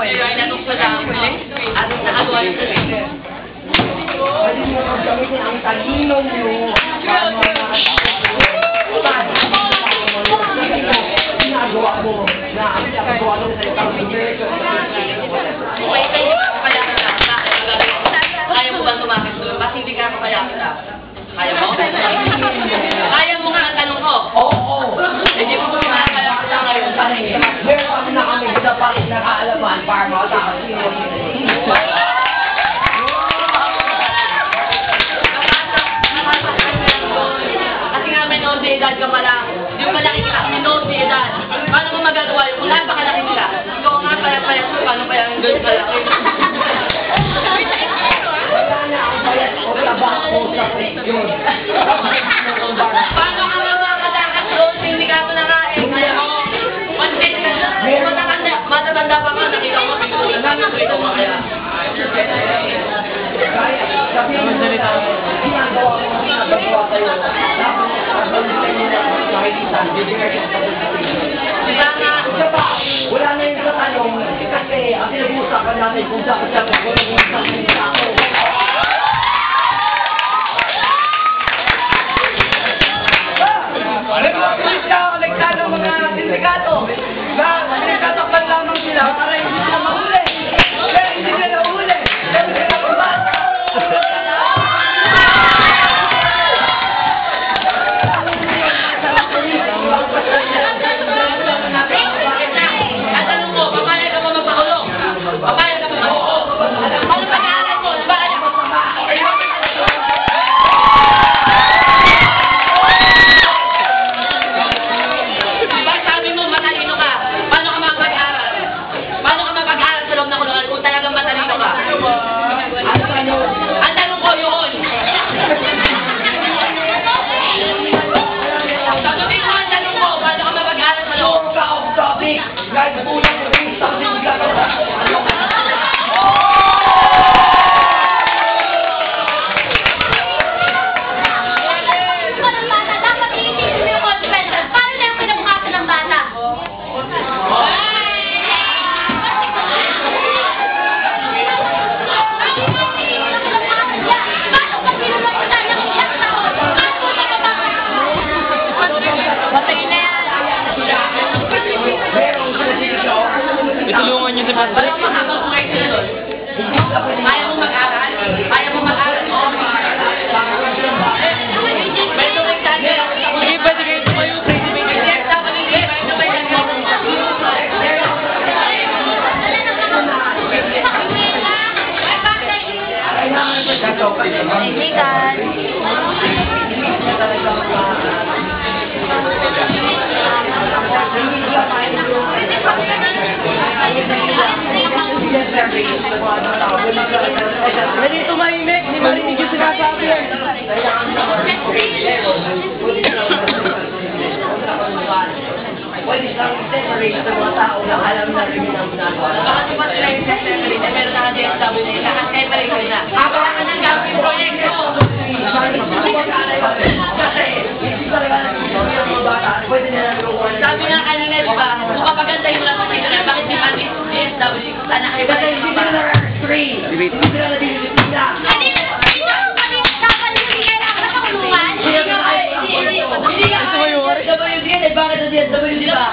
kayo ay nanukso lang. Anong nakagawa niyo sa video? Pwede mo gamitin ang talino mo. Ginagawa mo na ang ginagawa mo sa isang Amerika. Okay, kayo ako kaya ka. Kaya mo ba tumakit doon? Bakit hindi ka ako kaya ka? Kaya mo? Kaya mo nga ang tanong ko? Oo. Hindi mo ba kaya ka ngayon? Meron na kami dapat nakaalaman para makatakas. Kasi nga may noon edad ka pa lang. Yung malaki ka kasi noon edad. Paano mo magagawa yun? Kung napakalaki nila. Ikaw nga payat-payat mo. Paano kaya ang girl kalaki? Wala na ang bayat o labako sa presyon. Paano ka makakatakas doon? Sindikato na nga eh. Kaya mo, pansin ka na. Matatanda pa nga. Nakita mo, ito mo kaya. Kaya sabihin mo na ginagawa mo ang ginagawa kayo. Tapos, pag-balikan mo na makikita, bibigay ka sa Diba nga? Isa pa, wala na yung sa tanong kasi ang pinag-uusapan natin kung dapat siya mag-uusap sa sindikato. Nagkano mga sindikato na pinagtatakpan lamang sila para hindi sila mahuli. Kaya hindi sila nahuli. Kaya sila kumasa. Ang tanong mo, papayag ka ba magpakulong? Papayag ka ba magpakulong? Ano pag-aaral mo? Bakit ako diba sabi mo matalino ka? Paano ka mapag-aaral? Paano ka mapag-aaral sa loob ng kulungan kung talagang matalino ka? Ang tanong ko yun. Sagutin mo ang tanong ko, paano ka mapag-aaral sa loob? Topic! Guys, kulang mo yung isang sindikato. Dapat iisipin mo yung consequences. Paano na yung kinabukasan ng bata? Paano pag pinulong kita ng iyak na ako? Paano magkabaka? Patay na yan. Itulungan niyo sa mga Walang mahabang kung kayo sila doon. Kaya mo mag-aral? Kaya mo mag-aral? Oo, may tuwing sabi. Sige, pwede kayo tumayo, pwede may May DSWD, may tuwing Pwede tumahimik, di marinig yung sinasabi. Pwede silang separate sa mga tao na alam na rin ang ginagawa. Baka di ba sila yung separate, meron na DSWD, naka-separate ko na. Kaya ng gagawin proyekto. Kasi, hindi talaga nagsisimula ng mga bata, pwede nila nagawa. Sabi nga kanina, di ba, kung papagandahin mo lang sa kanila, bakit di ba DSWD, kung sana kayo ba Kasi hindi sila na-restrain. Hindi sila nabibigla. Hindi ka DSWD, bakit ang DSWD ba?